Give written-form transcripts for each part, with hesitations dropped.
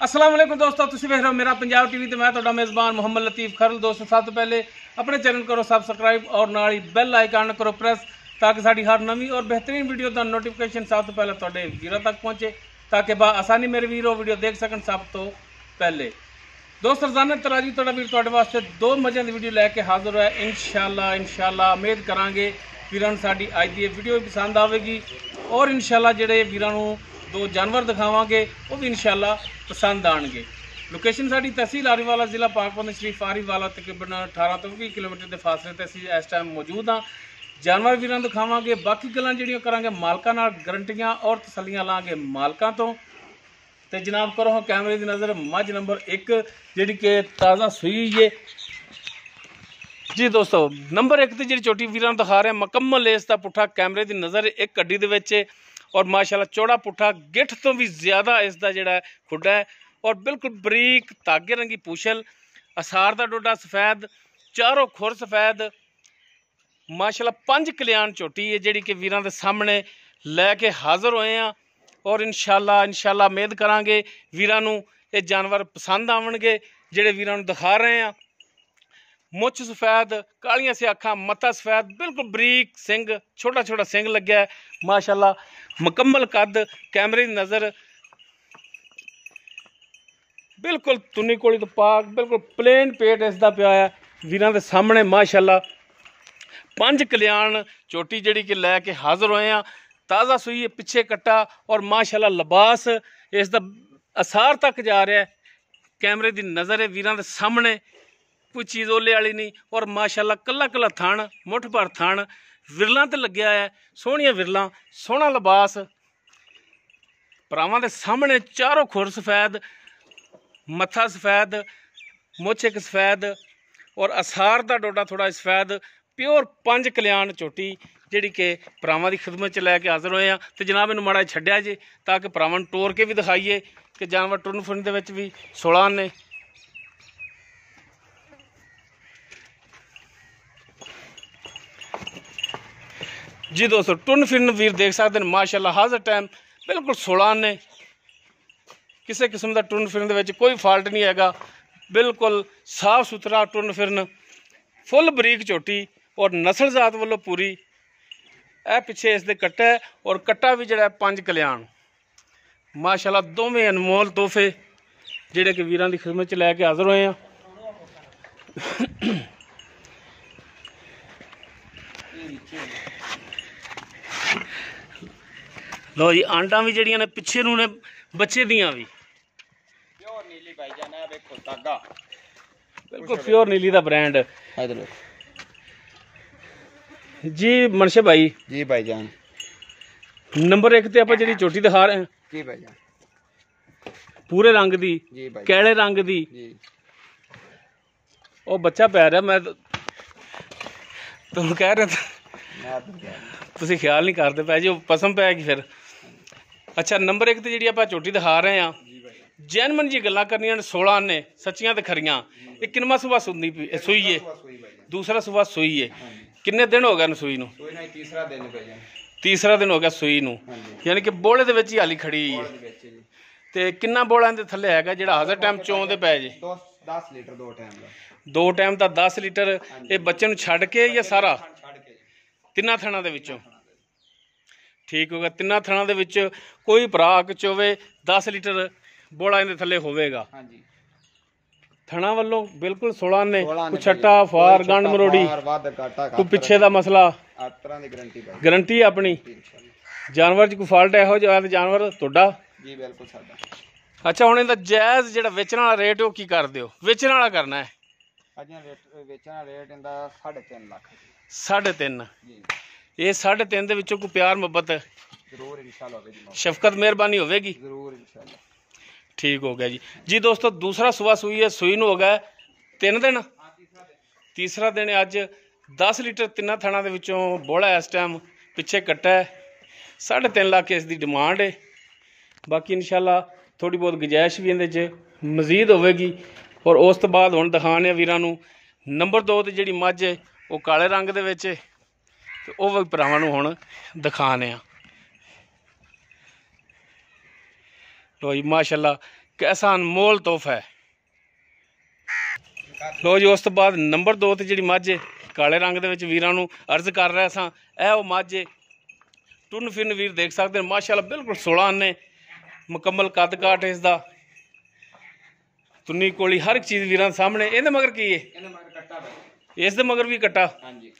अस्सलाम वालेकुम दोस्तों, तुसीं वेख रहे हो मेरा पंजाब टीवी। तो मैं तुहाडा मेज़बान मोहम्मद लतीफ़ खरल। दोस्तों सब तो पहले अपने चैनल करो सबसक्राइब और नाल ही बैल आइकन करो प्रेस, ताकि साड़ी हर नवी और बेहतरीन वीडियो का नोटिफिकेशन सब तो पहले तुहाडे वीरों तक पहुँचे, ताकि आसानी मेरे वीरों वीडियो देख सकन सब तो पहले। दोस्त रोजाना तराजी तुहाडा वीर तुहाडे वास्ते दो मज़े की वीडियो लैके हाजिर है। इंशाअल्लाह उम्मीद करांगे वीरां नूं साडी अज दी वीडियो भी पसंद आवेगी और इंशाअल्लाह जिहड़े वीरां नूं दो जानवर दिखावांगे वो भी इंशाअल्लाह पसंद आएंगे। लोकेशन साड़ी तहसील आरीवाला, जिला पाकपंद शरीफ आरीवाला, तकरीबन 18 तो 20 किलोमीटर के फासले ते असीं इस टाइम मौजूद हाँ। जानवर वीरां दिखावांगे, बाकी गल्लां जिहड़ियां करांगे मालकां नाल, गारंटियां और तसल्लियां लांगे मालकां तो। ते जनाब करो हाँ कैमरे की नज़र मझ नंबर 1 जिहड़ी कि ताज़ा सूई है जी। दोस्तों नंबर 1 ते जिहड़ी छोटी वीरां दिखा रहे हैं मुकम्मल इस दा पुट्ठा कैमरे की नज़र एक कड्डी दे विच और माशाल्लाह चौड़ा पुट्ठा, गिठ तो भी ज़्यादा इसका जोड़ा खुडा है और बिल्कुल बरीक धागे रंगी पूछल, असार का डोडा सफेद, चारों खुर सफेद, माशाल्लाह 5 कल्याण झोटी है जिहड़ी कि वीरां दे सामने लैके हाज़र होए हैं। और इंशाअल्लाह उम्मीद करांगे वीरां नूं ये जानवर पसंद आवणगे जिहड़े वीरां नूं दिखा रहे हैं। मुछ सफेद, कालियां से अखां, मत्था सफेद, बिल्कुल बरीक सिंग, छोटा छोटा सिंग लग्या है माशाल्लाह, मुकम्मल कद, कैमरे की नज़र, बिल्कुल तुनी कोली तो पाक, बिल्कुल प्लेन पेट इसका पिया है वीरां दे सामने माशाल्लाह। 5 कल्याण चोटी जिहड़ी कि लैके हाज़र होए हैं, ताज़ा सूई है, पिछे कट्टा और माशाल्लाह लिबास इसका असार तक जा रहा है। कैमरे की नज़र है वीरां दे सामने, कोई चीज़ ओले वाली नहीं और माशाल्लाह कला कला थान, मुठ भर थान, विरलां ते लग्या है, सोहणियां विरलां, सोहना लिबास, भरावां दे सामने चारों खुर सफेद, मत्था सफेद, मुछ एक सफेद और असार का डोडा थोड़ा सफेद, प्योर 5 कल्याण झोटी जिहड़ी कि भरावां दी खिदमत च लैके हाज़र होए हैं। तो जनाब इनू माड़ा छड्डिया जे ताकि भरावां नूं टोर के भी दिखाइए कि जानवर टुरन फुरन दे विच भी 16 ने। जी दोस्तों टुरन फिरन वीर देख सकते हैं माशाल्लाह हर टाइम बिल्कुल 16 ने, किसी किस्म का टुरन फिरन दे विच कोई फॉल्ट नहीं हैगा, बिल्कुल साफ सुथरा टुरन फिरन, फुल बरीक झोटी और नस्ल जात वालों पूरी। ए पिछे इसके कट्टा है और कट्टा भी जड़ा 5 कल्याण माशाल्लाह, दोवें अनमोल तोहफे जिहड़े कि वीरां दी खिदमत च लैके हाज़र होए हैं। लो जी आंटा भी जड़ियां ने पिछे नूं ने बच्चे दियां भी प्योर नीली भाईजान है, देखो धागा बिल्कुल प्योर नीली का ब्रांड जी। मनशे भाई जी भाईजान नंबर 1 ते आपां जिहड़ी चोटी दिखा रहे हैं जी भाईजान, पूरे रंग दी, जी भाई कैड़े रंग दी, जी वो बच्चा पै रहा, मैं तुम कह रहे तुसीं ख्याल नहीं करते पै जी, पसम पैगी फिर। अच्छा नंबर 1 ते जिहड़ी आपां चोटी दिखा रहे हैं जैनमन जी गल्लां करनियां ने 16 ने सच्चियां ते खरियां। ये किनवा सुबह सुनदी सूई है, दूसरा सुबह सूई है, किन्ने दिन हो गए सूई नूं? तीसरा दिन हो गया सूई नूं, यानी कि बोले दे विच ही हाली खड़ी है। ते किन्ना बोला इहदे थल्ले हैगा जिहड़ा हर टाइम चौंदे पै जे? 10 लीटर दो टाइम दा, 2 टाइम का 10 लीटर। ये बच्चे नूं छड्ड के या सारा तिन्ना थणा दे विचों? ठीक होगा, तिन्ना थणा दे विच कोई भराक चोवे 10 लीटर बोला इहदे थल्ले होवेगा। थणा वालों बिल्कुल 16 ने, कोई छट्टा फार गंड मरोड़ी कोई पिछे का मसला, गारंटी अपनी जानवर च कोई फॉल्ट इहो जिहा जानवर तुहाडा जी बिल्कुल साडा। अच्छा हुण इहदा जायज़ जिहड़ा वेचण वाला रेट वो की कर दिओ? वेचण वाला करना है वेचना रेट इंदा 3.5 लाख 3.5 जी। ये 3.5 दे विचों कोई प्यार मुहब्बत जरूर इंशाल्लाह होवेगी, शफकत मेहरबानी होवेगी, जरूर इंशाल्लाह। ठीक हो गया जी। जी दोस्तों दूसरा सुबह सूई है, सूई नूं हो गया 3 दिन, तीसरा दिन अज 10 लीटर तिन्ना थाना दे विचों बोला इस टाइम, पिछे कट्टा है, 3.5 लाख इसकी डिमांड है। बाकी इंशाल्लाह थोड़ी बहुत गुजाइश भी इहदे च मजीद होवेगी। और उस तो बाद हुण दिखाने वीरां नूं नंबर 2 ते जिहड़ी मझ है वो काले रंग दे विच, ते ओह भी भरावां नूं हुण दिखाने आ। लो जी माशाल्लाह कैसा अनमोल तोहफा है। लो जी उस तो बाद नंबर 2 ਤੇ ਜਿਹੜੀ ਮੱਝ ਕਾਲੇ ਰੰਗ ਦੇ ਵਿੱਚ ਵੀਰਾਂ ਨੂੰ ਅਰਜ਼ ਕਰ ਰਿਹਾ ਸਾਂ, ਇਹ ਉਹ ਮੱਝ ਟੁਰਨ ਫਿਰਨ ਵੀਰ ਦੇਖ ਸਕਦੇ ਨੇ ਮਾਸ਼ਾਅੱਲਾ ਬਿਲਕੁਲ 16 ਆਨੇ ਮੁਕੰਮਲ ਕੱਦ ਕਾਟ ਇਸ ਦਾ, ਤੁੰਨੀ ਕੋਲੀ ਹਰ ਇੱਕ ਚੀਜ਼ ਵੀਰਾਂ ਸਾਹਮਣੇ। ਇਹਦੇ ਮਗਰ ਕੀ ਹੈ? ਇਹਦੇ ਮਗਰ ਕੱਟਾ ਭਾਈ, ਇਸ ਦੇ ਮਗਰ ਵੀ ਕੱਟਾ। ਹਾਂਜੀ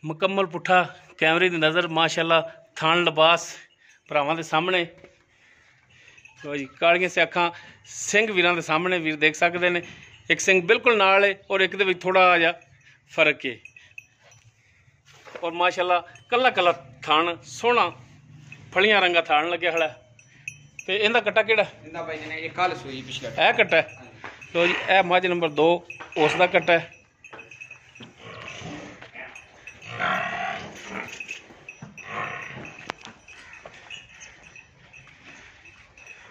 ਮੁਕੰਮਲ ਪੁੱਠਾ ਕੈਮਰੇ ਦੀ ਨਜ਼ਰ ਮਾਸ਼ਾਅੱਲਾ ਥਣ ਲਿਬਾਸ ਭਰਾਵਾਂ ਦੇ ਸਾਹਮਣੇ। ਲੋ ਜੀ ਕਾਲੀਆਂ ਸਿਆਖਾਂ ਸਿੰਘ ਵੀਰਾਂ ਦੇ ਸਾਹਮਣੇ ਵੀਰ ਦੇਖ ਸਕਦੇ ਨੇ, ਇੱਕ ਸਿੰਘ ਬਿਲਕੁਲ ਨਾਲ ਹੈ ਔਰ ਇੱਕ ਦੇ ਵਿੱਚ ਥੋੜਾ ਜਿਹਾ ਫਰਕ ਹੈ। ਔਰ ਮਾਸ਼ਾਅੱਲਾ ਕੱਲਾ ਕੱਲਾ ਥਣ ਸੋਹਣਾ ਫਲੀਆਂ ਰੰਗਾ ਥਣ ਲੱਗਿਆ ਖੜਾ। ਤੇ ਇਹਦਾ ਕੱਟਾ ਕਿਹੜਾ? ਇਹਦਾ ਭਾਈ ਜੀ ਨੇ ਇਹ ਕੱਲ ਸੂਈ ਪਿਛਲੇ ਇਹ ਕੱਟਾ ਹੈ। ਲੋ ਜੀ ਇਹ ਮੱਝ ਨੰਬਰ 2 ਉਸ ਦਾ ਕੱਟਾ ਹੈ।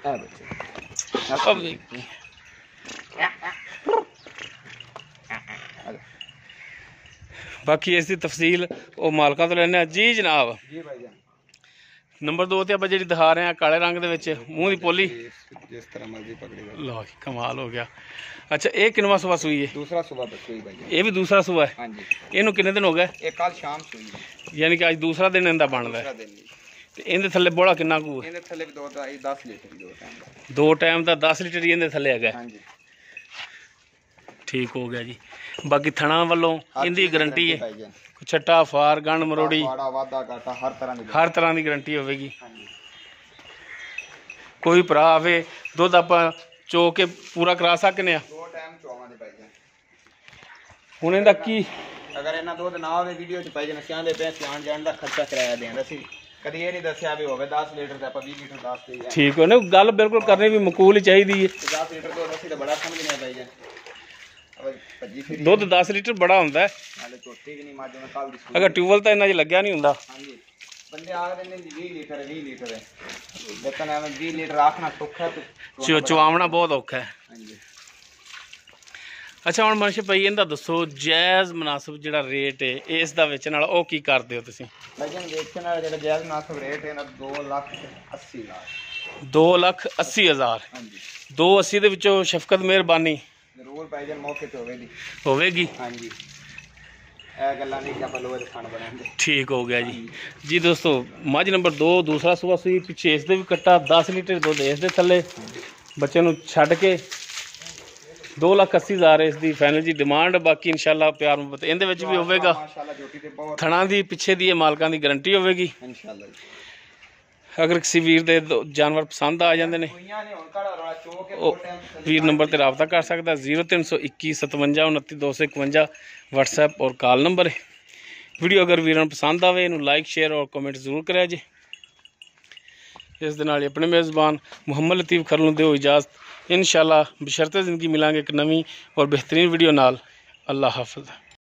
ਆ ਬੱਚੇ ਬਾਕੀ ਇਸ ਦੀ ਤਫਸੀਲ ਉਹ ਮਾਲਕਾਂ ਤੋਂ ਲੈਣੇ ਆ ਜੀ ਜਨਾਬ। ਜੀ ਭਾਈ ਜਾਨ ਨੰਬਰ 2 ਤੇ ਆਪਾਂ ਜਿਹੜੀ ਦਿਖਾ ਰਹੇ ਆ ਕਾਲੇ ਰੰਗ ਦੇ ਵਿੱਚ ਮੂੰਹ ਦੀ ਪੋਲੀ, ਜਿਸ ਤਰ੍ਹਾਂ ਮਰਜ਼ੀ ਪਕੜੀ ਜਾਓ। ਲਓ ਜੀ ਕਮਾਲ ਹੋ ਗਿਆ। ਅੱਛਾ ਇਹ ਕਿੰਨਵਾਂ ਸੂਆ ਸੂਈ ਹੈ? ਦੂਸਰਾ ਸੂਆ ਬੱਚੀ ਭਾਈ ਜਾਨ। ਇਹ ਵੀ ਦੂਸਰਾ ਸੂਆ ਹੈ। ਹਾਂਜੀ ਇਹਨੂੰ ਕਿੰਨੇ ਦਿਨ ਹੋ ਗਏ? ਇਹ ਕੱਲ ਸ਼ਾਮ ਸੂਈ ਹੈ, ਯਾਨੀ ਕਿ ਅੱਜ ਦੂਸਰਾ ਦਿਨ ਇਹਦਾ ਬਣਦਾ ਹੈ। ਦੂਸਰਾ ਦਿਨ ਜੀ। ਤੇ ਇਹਦੇ ਥੱਲੇ ਬੋਲਾ ਕਿੰਨਾ ਕੁ ਹੈ? ਇਹਦੇ ਥੱਲੇ ਵੀ 10 ਲੀਟਰ ਦੋ ਟਾਈਮ ਦਾ। 2 ਟਾਈਮ ਦਾ 10 ਲੀਟਰ ਹੀ ਇਹਦੇ ਥੱਲੇ ਹੈਗਾ। ਹਾਂਜੀ ਠੀਕ ਹੋ ਗਿਆ ਜੀ। ਬਾਕੀ ਥਣਾ ਵੱਲੋਂ ਇਹਦੀ ਗਾਰੰਟੀ ਹੈ, ਭਾਈ ਜਾਨ। ਛੱਟਾ ਫਾਰ ਗੰਢ ਮਰੋੜੀ ਵਾੜਾ ਵਾਧਾ ਘਾਟਾ ਹਰ ਤਰ੍ਹਾਂ ਦੀ ਗਾਰੰਟੀ ਹੋਵੇਗੀ। ਹਾਂਜੀ ਕੋਈ ਭਰਾ ਆਵੇ ਦੁੱਧ ਆਪਾਂ ਚੋ ਕੇ ਪੂਰਾ ਕਰਾ ਸਕਨੇ ਆ। 2 ਟਾਈਮ ਚੋਵਾਂ ਦੇ ਭਾਈ ਜਾਨ। ਹੁਣ ਇਹਦਾ ਕੀ ਅਗਰ ਇਹਨਾਂ ਦੁੱਧ ਨਾ ਹੋਵੇ ਵੀਡੀਓ ਚ ਭਾਈ ਜਾਨ ਸਿਆਂਦੇ ਪੈਸੇ ਆਣ ਜਾਣ ਦਾ ਖਰਚਾ ਕਿਰਾਇਆ ਦੇਂਦਾ ਸੀ, ਕਦੀ ਇਹ ਨਹੀਂ ਦੱਸਿਆ ਵੀ ਹੋਵੇ 10 ਲੀਟਰ ਤੇ ਆਪਾਂ 20 ਲੀਟਰ ਦੱਸ ਦੇ ਜਾਂ ਠੀਕ ਹੋ ਨਾ, ਗੱਲ ਬਿਲਕੁਲ ਕਰਨੀ ਵੀ ਮਕੂਲ ਹੀ ਚਾਹੀਦੀ ਹੈ। 10 ਲੀਟਰ ਦੁੱਧ ਅਸੀਂ ਤਾਂ ਬੜਾ ਸਮਝਦੇ ਆ ਭਾਈ ਜਾਨ। ਭੱਜੀ ਫਿਰੀ ਦੁੱਧ 10 ਲੀਟਰ ਬੜਾ ਹੁੰਦਾ ਹੈ। ਨਾਲੇ ਝੋਟੀ ਵੀ ਨਹੀਂ ਮੱਝ ਨੂੰ ਕੱਲ ਦੀ ਸੂਈ। ਅਗਰ ਟਿਊਬਵੈਲ ਤਾਂ ਇੰਨਾ 'ਚ ਲੱਗਿਆ ਨਹੀਂ ਹੁੰਦਾ। ਹਾਂਜੀ ਬੰਦੇ ਆਖਦੇ ਨੇ 20 ਲੀਟਰ ਹੈ 20 ਲੀਟਰ ਹੈ, ਲੇਕਿਨ ਐਵੇਂ 20 ਲੀਟਰ ਆਖਣਾ ਸੌਖਾ ਤੇ ਚਵਾਉਣਾ ਬਹੁਤ ਔਖਾ ਹੈ। ਹਾਂਜੀ ਅੱਛਾ ਹੁਣ ਮਨਸ਼ ਭਾਈ ਇਹਦਾ ਦੱਸੋ ਜਾਇਜ਼ ਮੁਨਾਸਬ ਜਿਹੜਾ ਰੇਟ ਹੈ ਇਸ ਦਾ ਵੇਚਣ ਵਾਲਾ ਉਹ ਕੀ ਕਰਦੇ ਹੋ ਤੁਸੀਂ? ਭਾਈ ਜਾਨ ਵੇਚਣ ਵਾਲਾ ਜਿਹੜਾ ਜਾਇਜ਼ ਮੁਨਾਸਬ ਰੇਟ ਹੈ ਨਾ 2,80,000। 2,80,000। ਹਾਂਜੀ 280 ਦੇ ਵਿੱਚੋਂ ਸ਼ਫਕਤ ਮਿਹਰਬਾਨੀ ਜ਼ਰੂਰ ਭਾਈ ਜਾਨ ਮੌਕੇ ਤੇ ਹੋਵੇਗੀ। ਹਾਂਜੀ ਇਹ ਗੱਲਾਂ ਨਹੀਂ ਕਿ ਆਪਾਂ ਲੋਹੇ ਦੇ ਖਾਣ ਬਣਾਉਂਦੇ। ਠੀਕ ਹੋ ਗਿਆ ਜੀ। ਜੀ ਦੋਸਤੋ ਮੱਝ ਨੰਬਰ 2 ਦੂਸਰਾ ਸੂਆ ਸੂਈ, ਪਿੱਛੇ ਇਸ ਦੇ ਵੀ ਕੱਟਾ 10 ਲੀਟਰ ਦੁੱਧ ਇਸ ਦੇ ਥੱਲੇ। ਬੱਚੇ ਨੂੰ ਛੱਡ ਕੇ 2,80,000 ਇਸ ਦੀ ਫਾਈਨਲ ਜੀ ਡਿਮਾਂਡ। ਬਾਕੀ ਇਨਸ਼ਾਅੱਲਾ ਪਿਆਰ ਮੁਹੱਬਤ ਇਹਦੇ ਵਿੱਚ ਵੀ ਹੋਵੇਗਾ। ਮਾਸ਼ਾਅੱਲਾ ਝੋਟੀ ਤੇ ਬਹੁਤ ਥਣਾ ਦੀ ਪਿੱਛੇ ਦੀ ਇਹ ਮਾਲਕਾਂ ਦੀ ਗਾਰੰਟੀ ਹੋਵੇਗੀ। ਇਨਸ਼ਾਅੱਲਾ ਜੀ। ਅਗਰ ਕਿਸੇ ਵੀਰ ਦੇ ਜਾਨਵਰ ਪਸੰਦ ਆ ਜਾਂਦੇ ਨੇ ਸੂਈਆਂ ਨੇ ਹੁਣ ਕਾੜਾ ਰੌਲਾ ਚੋ ਕੇ ਉਹ ਵੀਰ ਨੰਬਰ ਤੇ ਰਾਬਤਾ ਕਰ ਸਕਦਾ। 0321 57 29 251 WhatsApp ਔਰ ਕਾਲ ਨੰਬਰ ਹੈ। ਵੀਡੀਓ ਅਗਰ ਵੀਰਾਂ ਨੂੰ ਪਸੰਦ ਆਵੇ ਇਹਨੂੰ ਲਾਈਕ ਸ਼ੇਅਰ ਔਰ ਕਮੈਂਟ ਜ਼ਰੂਰ ਕਰਿਆ ਜੀ। ਇਸ ਦੇ ਨਾਲ ਹੀ ਆਪਣੇ ਮੇਜ਼ਬਾਨ ਮੁਹੰਮਦ ਲਤੀਫ ਖਰਲ ਨੂੰ ਦਿਓ ਇਜਾਜ਼ਤ। इंशाअल्लाह बशर्ते ज़िंदगी मिलांगे एक नवी और बेहतरीन वीडियो नाल। अल्लाह हाफ़िज़।